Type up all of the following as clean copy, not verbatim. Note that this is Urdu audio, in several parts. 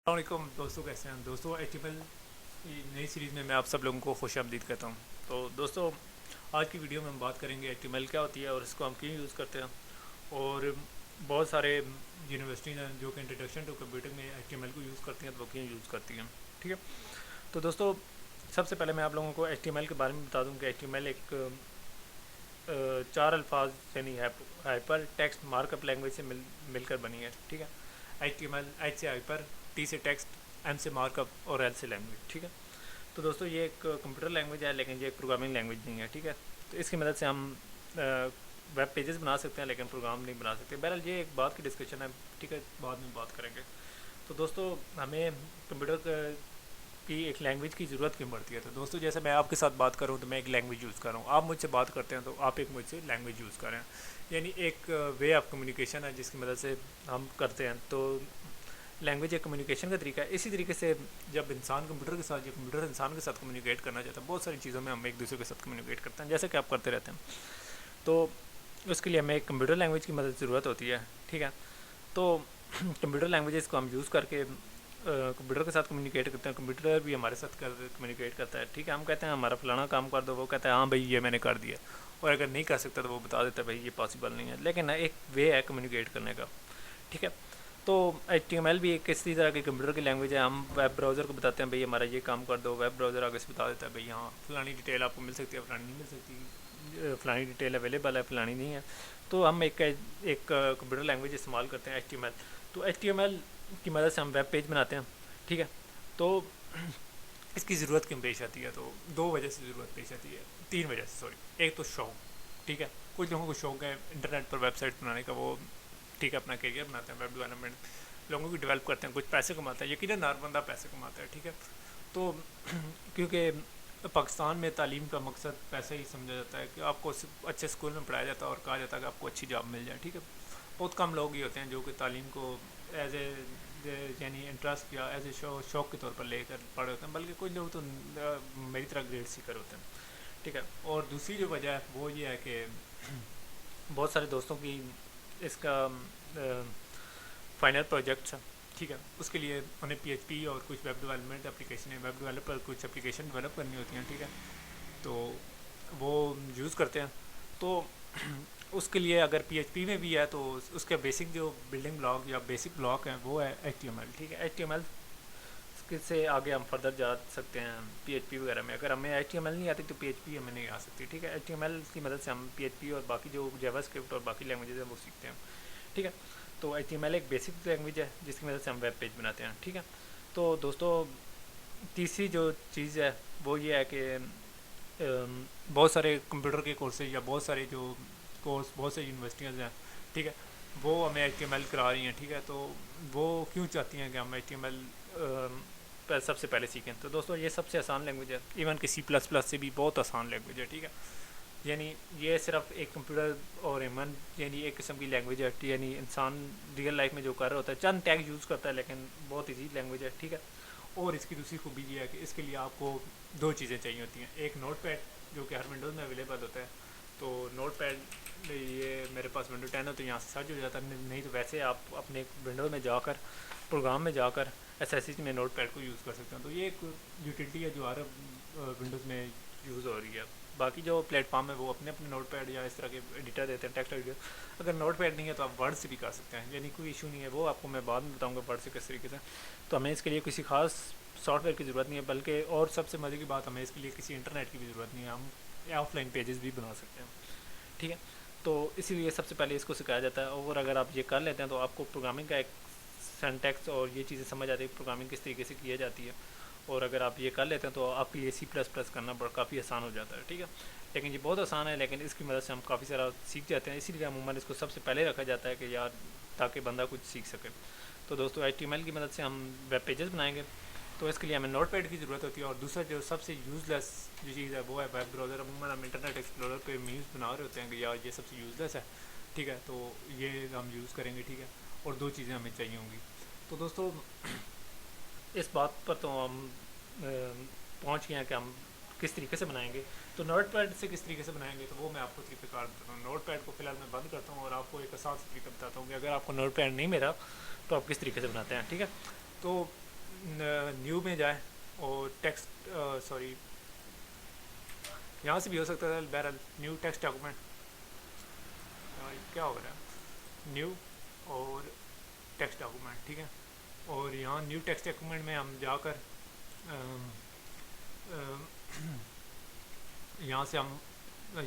السلام علیکم دوستوں، کیسے ہیں دوستوں؟ ایچ ٹی ایل کی نئی سیریز میں آپ سب لوگوں کو خوش آمدید کہتا ہوں۔ تو دوستوں، آج کی ویڈیو میں ہم بات کریں گے ایچ ٹی ایل کیا ہوتی ہے اور اس کو ہم کیوں یوز کرتے ہیں، اور بہت سارے یونیورسٹیز ہیں جو کہ انٹروڈکشن ٹو کمپیوٹر میں ایچ ٹی ایل کو یوز کرتی ہیں، تو وہ کیوں یوز کرتی ہیں، ٹھیک ہے؟ تو دوستوں، سب سے پہلے میں آپ لوگوں کو ایچ ٹی ایل کے بارے میں بتا دوں کہ ایچ ٹی ایل ایک چار الفاظ یعنی hyper text mark up language سے مل کر بنی ہے، ٹھیک ہے؟ ایچ ٹی ایل، ایچ سے ہائپر، ٹی سے ٹیکسٹ، ایم سے مارک اپ اور ایل سے لینگویج، ٹھیک ہے؟ تو دوستوں، یہ ایک کمپیوٹر لینگویج ہے لیکن یہ ایک پروگرامنگ لینگویج نہیں ہے، ٹھیک ہے؟ تو اس کی مدد سے ہم ویب پیجز بنا سکتے ہیں لیکن پروگرام نہیں بنا سکتے۔ بہرحال یہ ایک بات کی ڈسکشن ہے، ٹھیک ہے، بعد میں بات کریں گے۔ تو دوستوں، ہمیں کمپیوٹر کی ایک لینگویج کی ضرورت کیوں پڑتی ہے؟ تو دوستوں، جیسے میں آپ کے ساتھ بات کروں تو میں ایک لینگویج یوز کر رہا ہوں، آپ مجھ سے بات کرتے ہیں تو آپ ایک مجھ سے لینگویج یوز کریں، یعنی ایک وے آف کمیونیکیشن ہے جس کی مدد سے ہم کرتے ہیں۔ تو لینگویج ایک کمیونیکیشن کا طریقہ ہے۔ اسی طریقے سے جب انسان کمپیوٹر کے ساتھ یا کمپیوٹر انسان کے ساتھ کمیونیکیٹ کرنا چاہتا ہے، بہت ساری چیزوں میں ہم ایک دوسرے کے ساتھ کمیونیکیٹ کرتے ہیں، جیسے کہ آپ کرتے رہتے ہیں، تو اس کے لیے ہمیں ایک کمپیوٹر لینگویج کی مدد ضرورت ہوتی ہے، ٹھیک ہے؟ تو کمپیوٹر لینگویجز کو ہم یوز کر کے کمپیوٹر کے ساتھ کمیونیکیٹ کرتے ہیں، کمپیوٹر بھی ہمارے ساتھ کمیونیکیٹ کرتا ہے، ٹھیک ہے؟ ہم کہتے ہیں ہمارا فلانا کام کر دو، وہ کہتا ہے ہاں بھائی یہ میں نے کر دیا، اور اگر نہیں کر سکتا تو وہ بتا دیتا ہے بھائی یہ پاسبل نہیں ہے، لیکن ایک وے ہے کمیونیکیٹ کرنے کا، ٹھیک ہے؟ تو ایچ ٹی ایم ایل بھی ایک کسی طرح کی کمپیوٹر کی لینگویج ہے۔ ہم ویب براؤزر کو بتاتے ہیں بھائی ہمارا یہ کام کر دو، ویب براؤزر آگے سے بتا دیتا ہے بھائی ہاں فلانی ڈیٹیل آپ کو مل سکتی ہے، فلانی نہیں مل سکتی، فلانی ڈیٹیل اویلیبل ہے، فلانی نہیں ہے۔ تو ہم ایک کمپیوٹر لینگویج استعمال کرتے ہیں ایچ ٹی ایم ایل۔ تو ایچ ٹی ایم ایل کی مدد سے ہم ویب پیج بناتے ہیں، ٹھیک ہے؟ تو اس کی ضرورت کیوں پیش آتی ہے؟ تو دو وجہ سے ضرورت پیش آتی ہے، تین وجہ سے، سوری۔ ایک تو شوق، ٹھیک ہے؟ کچھ لوگوں کو شوق ہے انٹرنیٹ پر ویب سائٹ بنانے کا، وہ ٹھیک ہے اپنا کیریئر بناتے ہیں، ویب ڈیولپمنٹ لوگوں کی ڈیولپ کرتے ہیں، کچھ پیسے کماتا ہے، یقیناً ہر بندہ پیسے کماتا ہے، ٹھیک ہے؟ تو کیونکہ پاکستان میں تعلیم کا مقصد پیسہ ہی سمجھا جاتا ہے کہ آپ کو اچھے اسکول میں پڑھایا جاتا ہے اور کہا جاتا ہے کہ آپ کو اچھی جاب مل جائے، ٹھیک ہے؟ بہت کم لوگ ہی ہوتے ہیں جو کہ تعلیم کو ایز اے یعنی انٹرسٹ یا ایز اے شوق کے طور پر لے کر پڑھے ہوتے ہیں، بلکہ کچھ لوگ تو میری طرح گریڈ سیکر ہوتے ہیں، ٹھیک ہے؟ اور دوسری جو وجہ ہے وہ یہ ہے کہ بہت سارے دوستوں کی اس کا فائنل پروجیکٹس ہیں، ٹھیک ہے؟ اس کے لیے انہیں پی ایچ پی اور کچھ ویب ڈیولپمنٹ اپلیکیشن ہے، ویب ڈیولپر کچھ اپلیکیشن ڈیولپ کرنی ہوتی ہیں، ٹھیک ہے؟ تو وہ یوز کرتے ہیں۔ تو اس کے لیے اگر پی ایچ پی میں بھی ہے تو اس کے بیسک جو بلڈنگ بلاک یا بیسک بلاک ہیں وہ ہے ایچ ٹی ایم ایل، ٹھیک ہے؟ ایچ ٹی ایم ایل سے آگے ہم فردر جا سکتے ہیں پی ایچ پی وغیرہ میں۔ اگر ہمیں ایچ ٹی ایم ایل نہیں آتی تو پی ایچ پی ہمیں نہیں آ سکتی، ٹھیک ہے؟ ایچ ٹی ایم ایل کی مدد سے ہم پی ایچ پی اور باقی جو جاوا اسکرپٹ اور باقی لینگویجز ہیں وہ سیکھتے ہیں، ٹھیک ہے؟ تو ایچ ٹی ایم ایل ایک بیسک لینگویج ہے جس کی مدد سے ہم ویب پیج بناتے ہیں، ٹھیک ہے؟ تو دوستوں، تیسری جو چیز ہے وہ یہ ہے کہ بہت سارے کمپیوٹر کے کورسز یا بہت سارے جو کورس بہت سے یونیورسٹیز ہیں، ٹھیک ہے، وہ ہمیں ایچ ٹی ایم ایل کرا رہی ہیں، ٹھیک ہے؟ تو وہ کیوں چاہتی ہیں کہ ہم ایچ ٹی ایم ایل سب سے پہلے سیکھیں؟ تو دوستوں، یہ سب سے آسان لینگویج ہے، ایون کہ سی پلس پلس سے بھی بہت آسان لینگویج ہے، ٹھیک ہے؟ یعنی یہ صرف ایک کمپیوٹر اور ایمن یعنی ایک قسم کی لینگویج ہے، یعنی انسان ریئل لائف میں جو کر رہا ہوتا ہے چند ٹیگ یوز کرتا ہے لیکن بہت ایزی لینگویج ہے، ٹھیک ہے؟ اور اس کی دوسری خوبی یہ ہے کہ اس کے لیے آپ کو دو چیزیں چاہیے ہوتی ہیں، ایک نوٹ پیڈ جو کہ ہر ونڈوز میں اویلیبل ہوتا ہے، تو نوٹ پیڈ یہ میرے پاس ونڈو 10 ہے تو یہاں سے سرچ ہو جاتا ہے، نہیں تو ویسے آپ اپنے ونڈوز میں جا کر پروگرام میں جا کر ایس ایس ایچ میں نوٹ پیڈ کو یوز کر سکتے ہیں۔ تو یہ ایک یوٹیلٹی ہے جو ہر ونڈوز میں یوز ہو رہی ہے۔ باقی جو پلیٹ فارم ہے وہ اپنے اپنے نوٹ پیڈ یا اس طرح کے ایڈیٹر دیتے ہیں، ٹیکسٹ ایڈیٹر۔ اگر نوٹ پیڈ نہیں ہے تو آپ ورڈ سے بھی کر سکتے ہیں، یعنی کوئی ایشو نہیں ہے، وہ آپ کو میں بعد میں بتاؤں گا ورڈ سے کس طریقے سے۔ تو ہمیں اس کے لیے کسی خاص سافٹ ویئر کی ضرورت نہیں ہے، بلکہ اور سب سے مزے کی بات، ہمیں اس کے لیے کسی انٹرنیٹ کی بھی ضرورت نہیں ہے، ہم آف لائن پیجز بھی بنا سکتے ہیں، ٹھیک ہے؟ تو اسی لیے سب سے پہلے اس کو سکھایا جاتا ہے، اور اگر آپ یہ کر لیتے ہیں تو آپ کو پروگرامنگ کا ایک سینٹیکس اور یہ چیزیں سمجھ آتی ہے پروگرامنگ کس طریقے سے کی جاتی ہے، اور اگر آپ یہ کر لیتے ہیں تو آپ کے لیے سی پلس پلس کرنا کافی آسان ہو جاتا ہے، ٹھیک ہے؟ لیکن یہ بہت آسان ہے، لیکن اس کی مدد سے ہم کافی سارا سیکھ جاتے ہیں، اسی لیے عموماً اس کو سب سے پہلے رکھا جاتا ہے کہ یار تاکہ بندہ کچھ سیکھ سکے۔ تو دوستوں، ایچ ٹی ایم ایل کی مدد سے ہم ویب پیجز بنائیں گے، تو اس کے لیے ہمیں نوٹ پیڈ کی ضرورت ہوتی ہے، اور دوسرا جو سب سے یوز لیس جو چیز ہے وہ ہے ویب براؤزر۔ عموماً ہم انٹرنیٹ ایکسپلورر پہ میوز بنا رہے ہوتے ہیں کہ یار یہ سب سے یوز لیس ہے، ٹھیک ہے؟ تو یہ ہم یوز کریں گے، ٹھیک ہے؟ اور دو چیزیں ہمیں چاہیے ہوں گی۔ تو دوستوں، اس بات پر تو ہم پہنچ گئے ہیں کہ ہم کس طریقے سے بنائیں گے۔ تو نوٹ پیڈ سے کس طریقے سے بنائیں گے تو وہ میں آپ کو طریقہ کار بتاتا ہوں۔ نوٹ پیڈ کو فی الحال میں بند کرتا ہوں اور آپ کو ایک آسان سے طریقہ بتاتا ہوں کہ اگر آپ کو نوٹ پیڈ نہیں ملا تو آپ کس طریقے سے بناتے ہیں، ٹھیک ہے؟ تو نیو میں جائیں اور ٹیکسٹ سوری یہاں سے بھی ہو سکتا ہے بہرحال نیو ٹیکسٹ ڈاکومنٹ کیا ہو رہا ہے نیو اور ٹیکسٹ ڈاکومنٹ ٹھیک ہے. اور یہاں نیو ٹیکسٹ ڈاکومنٹ میں ہم جا کر یہاں سے ہم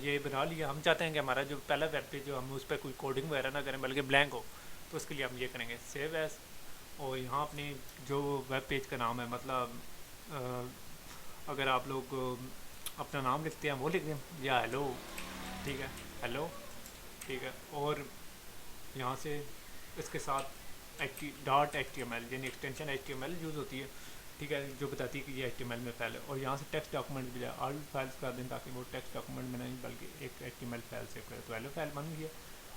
یہ بنا لیا. ہم چاہتے ہیں کہ ہمارا جو پہلا ویب پیج جو ہم اس پہ کوئی کوڈنگ وغیرہ نہ کریں بلکہ بلینک ہو, تو اس کے لیے ہم یہ کریں گے سیو ایز. اور یہاں اپنی جو ویب پیج کا نام ہے مطلب اگر آپ لوگ اپنا نام لکھتے ہیں وہ لکھ دیں یا ہیلو ٹھیک ہے ہیلو ٹھیک ہے. اور یہاں سے اس کے ساتھ dot H T M L یعنی extension H T M L use ہوتی ہے ٹھیک ہے, جو بتاتی ہے کہ یہ ایچ ٹی ایم ایل میں فائل ہے. اور یہاں سے ٹیکسٹ ڈاکومنٹ بھی جائے آل فائلس کر دیں تاکہ وہ ٹیکسٹ ڈاکومنٹ میں نہیں بلکہ ایک H T M L file save کرے. تو ہیلو فائل بن گیا.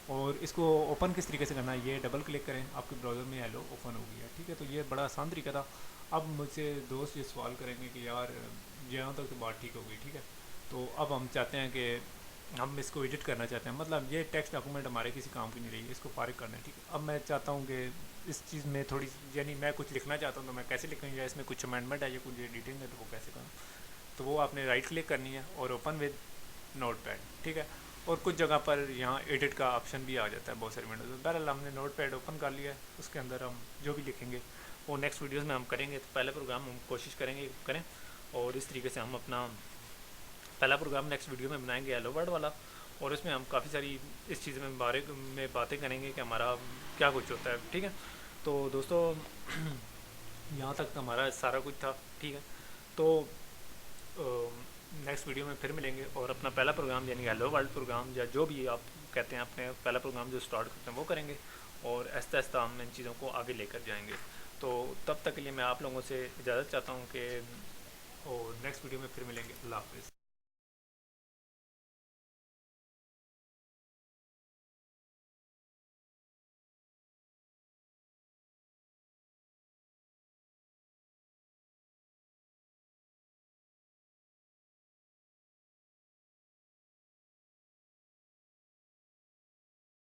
اور اس کو اوپن کس طریقے سے کرنا ہے, یہ ڈبل کلک کریں آپ کے براؤزر میں ہیلو اوپن ہو گیا ٹھیک ہے. تو یہ بڑا آسان طریقہ تھا. اب مجھ سے دوست یہ سوال کریں گے کہ یار یہاں تک تو بات ٹھیک ہو گئی ٹھیک ہے, تو اب ہم چاہتے ہیں کہ ہم اس کو ایڈٹ کرنا چاہتے ہیں, مطلب یہ ٹیکسٹ ڈاکومنٹ ہمارے کسی کام کی نہیں رہی, اس کو فارغ کرنا ہے ٹھیک ہے. اب میں چاہتا ہوں کہ اس چیز میں تھوڑی یعنی میں کچھ لکھنا چاہتا ہوں تو میں کیسے لکھوں, یا اس میں کچھ امینڈمنٹ ہے یا کچھ ایڈیٹنگ ہے تو وہ کیسے کروں. تو وہ آپ نے رائٹ کلک کرنی ہے اور اوپن ود نوٹ پیڈ ٹھیک ہے. اور کچھ جگہ پر یہاں ایڈٹ کا آپشن بھی آ جاتا ہے بہت ساری ونڈوز. بہرحال ہم نے نوٹ پیڈ اوپن کر لیا ہے, اس کے اندر ہم جو بھی لکھیں گے وہ نیکسٹ ویڈیوز میں ہم کریں گے. تو پہلا پروگرام ہم کوشش کریں گے کریں, اور اس طریقے سے ہم اپنا پہلا پروگرام نیکسٹ ویڈیو میں بنائیں گے ہیلو ورلڈ والا. اور اس میں ہم کافی ساری اس چیز میں باتیں کریں گے کہ ہمارا کیا کچھ ہوتا ہے ٹھیک ہے. تو دوستو یہاں تک ہمارا سارا کچھ تھا ٹھیک ہے. تو نیکسٹ ویڈیو میں پھر ملیں گے اور اپنا پہلا پروگرام یعنی ہیلو ورلڈ پروگرام یا جو بھی آپ کہتے ہیں اپنے پہلا پروگرام جو سٹارٹ کرتے ہیں وہ کریں گے, اور آہستہ آہستہ ہم ان چیزوں کو آگے لے کر جائیں گے. تو تب تک کے لیے میں آپ لوگوں سے اجازت چاہتا ہوں کہ اور نیکسٹ ویڈیو میں پھر ملیں گے. اللہ حافظ.